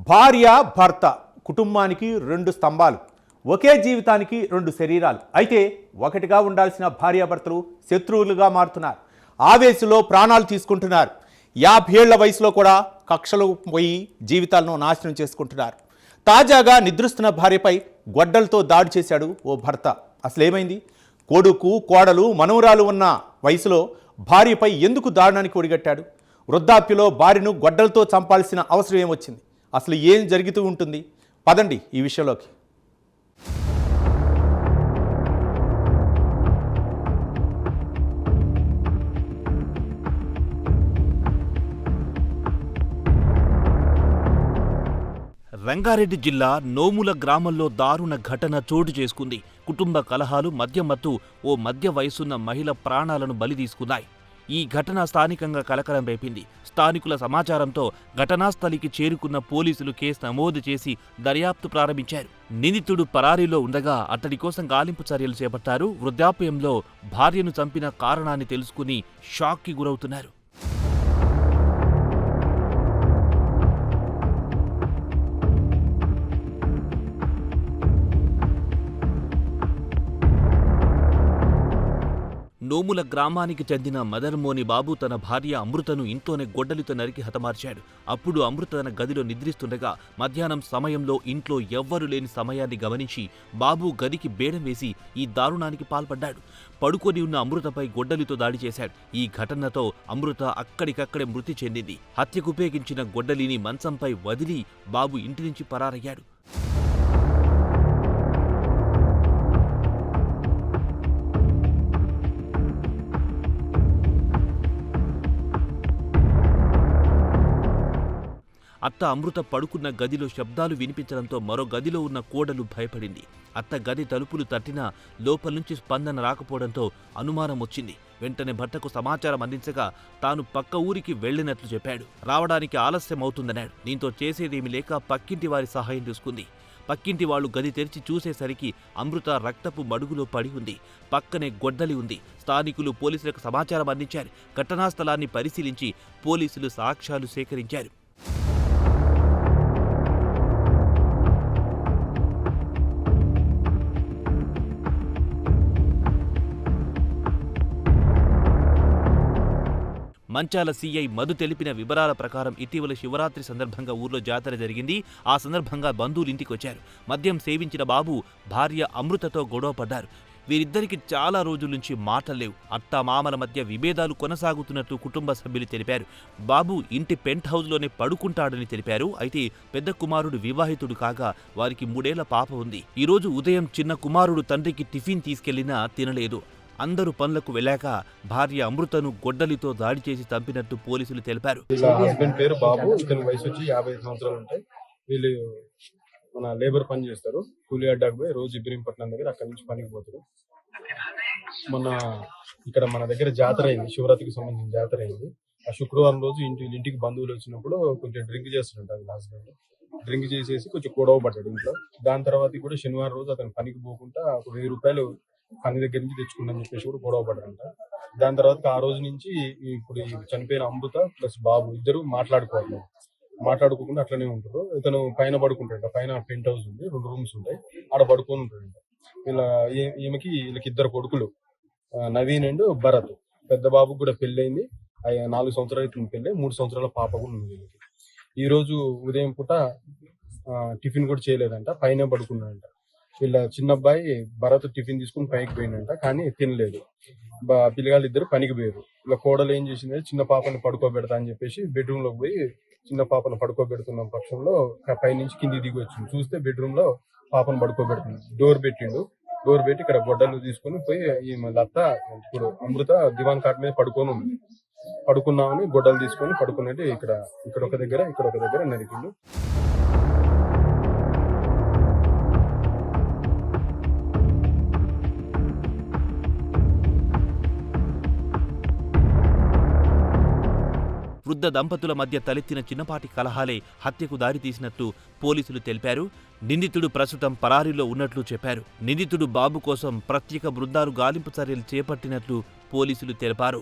భార్య భర్త కుటుంబానికి రెండు స్తంభాలు, ఒకే జీవితానికి రెండు శరీరాలు. అయితే ఒకటిగా ఉండాల్సిన భార్యాభర్తలు శత్రువులుగా మారుతున్నారు. ఆవేశంలో ప్రాణాలు తీసుకుంటున్నారు. 50 ఏళ్ల వయసులో కూడా కక్షలు పోయి జీవితాలను నాశనం చేసుకుంటున్నారు. తాజాగా నిద్రిస్తున్న భార్యపై గొడ్డలతో దాడి చేశాడు ఓ భర్త. అసలేమైంది? కొడుకు, కోడలు, మనవరాలు ఉన్న వయసులో భార్యపై ఎందుకు దారుణానికి ఒడిగట్టాడు? వృద్ధాప్యలో భార్యను గొడ్డలతో చంపాల్సిన అవసరం ఏమొచ్చింది? అసలు ఏం జరుగుతూ ఉంటుంది? పదండి ఈ విషయంలోకి. రంగారెడ్డి జిల్లా నోముల గ్రామంలో దారుణ ఘటన చోటు చేసుకుంది. కుటుంబ కలహాలు, మద్యమత్తు ఓ మధ్య వయసున్న మహిళ ప్రాణాలను బలి తీసుకున్నాయి. ఈ ఘటన స్థానికంగా కలకలం రేపింది. స్థానికుల సమాచారంతో ఘటనాస్థలికి చేరుకున్న పోలీసులు కేసు నమోదు చేసి దర్యాప్తు ప్రారంభించారు. నిందితుడు పరారీలో ఉండగా అతడి కోసం గాలింపు చర్యలు చేపట్టారు. వృద్ధాప్యంలో భార్యను చంపిన కారణాన్ని తెలుసుకుని షాక్కి గురవుతున్నారు. నోముల గ్రామానికి చెందిన మదర్మోని బాబు తన భార్య అమృతను ఇంట్లోనే గొడ్డలితో నరికి హతమార్చాడు. అప్పుడు అమృత తన గదిలో నిద్రిస్తుండగా మధ్యాహ్నం సమయంలో ఇంట్లో ఎవ్వరూ లేని సమయాన్ని గమనించి బాబు గదికి బేడం వేసి ఈ దారుణానికి పాల్పడ్డాడు. పడుకొని ఉన్న అమృతపై గొడ్డలితో దాడి చేశాడు. ఈ ఘటనతో అమృత అక్కడికక్కడే మృతి చెందింది. హత్యకుపయోగించిన గొడ్డలిని మంచంపై వదిలి బాబు ఇంటి నుంచి పరారయ్యాడు. అత్త అమృత పడుకున్న గదిలో శబ్దాలు వినిపించడంతో మరో గదిలో ఉన్న కోడలు భయపడింది. అత్త గది తలుపులు తట్టినా లోపల నుంచి స్పందన రాకపోవడంతో అనుమానం వచ్చింది. వెంటనే భర్తకు సమాచారం అందించగా తాను పక్క ఊరికి వెళ్లినట్లు చెప్పాడు. రావడానికి ఆలస్యం అవుతుందన్నాడు. దీంతో చేసేదేమీ లేక పక్కింటి వారి సహాయం తీసుకుంది. పక్కింటి వాళ్లు గది తెరిచి చూసేసరికి అమృత రక్తపు మడుగులో పడి ఉంది. పక్కనే గొడ్డలి ఉంది. స్థానికులు పోలీసులకు సమాచారం అందించారు. ఘటనా స్థలాన్ని పరిశీలించి పోలీసులు సాక్ష్యాలు సేకరించారు. మంచాల సీఐ మధు తెలిపిన వివరాల ప్రకారం ఇటీవల శివరాత్రి సందర్భంగా ఊర్లో జాతర జరిగింది. ఆ సందర్భంగా బంధువులు ఇంటికొచ్చారు. మద్యం సేవించిన బాబు భార్య అమృతతో గొడవ పడ్డారు. వీరిద్దరికి చాలా రోజుల నుంచి మాటల్లేవు. అత్తా మామల మధ్య విభేదాలు కొనసాగుతున్నట్టు కుటుంబ సభ్యులు తెలిపారు. బాబు ఇంటి పెంట్ హౌస్లోనే పడుకుంటాడని తెలిపారు. అయితే పెద్ద కుమారుడు వివాహితుడు కాగా వారికి 3 ఏళ్ల పాప ఉంది. ఈరోజు ఉదయం చిన్న కుమారుడు తండ్రికి టిఫిన్ తీసుకెళ్లినా తినలేదు. అందరూ పనులకు వెళ్ళాక భార్య అమృతను గొడ్డలితో దాడి చేసి చంపినట్టు పోలీసులు తెలిపారు. హస్బెండ్ పేరు బాబు, ఇతని వయసు వచ్చి 55 సంవత్సరాలు ఉంటాయి. వీళ్ళు మన లేబర్ పని చేస్తారు. కూలీ అడ్డాకు పోయి రోజు ఇబ్రహీంపట్నం దగ్గర అక్కడి నుంచి పనికి పోతారు. మొన్న ఇక్కడ మన దగ్గర జాతర అయింది, శివరాత్రికి సంబంధించిన జాతర అయింది. ఆ శుక్రవారం రోజు ఇంటికి బంధువులు వచ్చినప్పుడు కొంచెం డ్రింక్ చేస్తుంటారు. హస్బెండ్ డ్రింక్ చేసేసి కొంచెం గొడవ పడ్డాడు ఇంట్లో. దాని తర్వాత కూడా శనివారం రోజు అతను పనికి పోకుండా ఒక 1000 రూపాయలు పని దగ్గర నుంచి తెచ్చుకుందని చెప్పేసి కూడా గొడవ పడ్డారంట. దాని తర్వాత ఆ రోజు నుంచి ఇప్పుడు చనిపోయిన అమృత ప్లస్ బాబు ఇద్దరు మాట్లాడుకోకుండా అట్లనే ఉంటారు. ఇతను పైన పడుకుంటాడంట. పైన పెంట్ హౌస్ ఉంది, 2 రూమ్స్ ఉంటాయి, ఆడ పడుకొని ఉంటాడంట. వీళ్ళకి 2 కొడుకులు, నవీన్ అండ్ భరత్. పెద్ద బాబుకు కూడా పెళ్ళయింది. 4 సంవత్సరాలు ఇతను పెళ్ళి, 3 సంవత్సరాల పాప కూడా ఉంది వీళ్ళకి. ఈ రోజు ఉదయం పూట టిఫిన్ కూడా చేయలేదంట, పైన పడుకున్నాడంట. వీళ్ళ చిన్న అబ్బాయి భరత్ టిఫిన్ తీసుకుని పైకి పోయిందంట, కానీ తినలేదు. పిల్లగాళ్ళు ఇద్దరు పనికి పోయారు. ఇలా కోడలు ఏం చేసింది, చిన్న పాపని పడుకోబెడతా అని చెప్పేసి బెడ్రూమ్ లోకి పోయి చిన్న పాపను పడుకోబెడుతున్న పక్షంలో పైనుంచి కింది దిగి వచ్చింది. చూస్తే బెడ్రూమ్ లో పాపను పడుకోబెడుతుంది. డోర్ పెట్టి ఇక్కడ గొడ్డలు తీసుకుని పోయి ఈ అత్త ఇప్పుడు అమృత దివాన్ కాట్ మీద పడుకొని ఉంది. పడుకున్నామని గొడ్డలు తీసుకొని పడుకున్నట్టు ఇక్కడ ఒక దగ్గర నరికిండు. వృద్ధ దంపతుల మధ్య తలెత్తిన చిన్నపాటి కలహాలే హత్యకు దారితీసినట్టు పోలీసులు తెలిపారు. నిందితుడు ప్రస్తుతం పరారీలో ఉన్నట్లు చెప్పారు. నిందితుడు బాబు కోసం ప్రత్యేక బృందాలు గాలింపు చర్యలు చేపట్టినట్లు పోలీసులు తెలిపారు.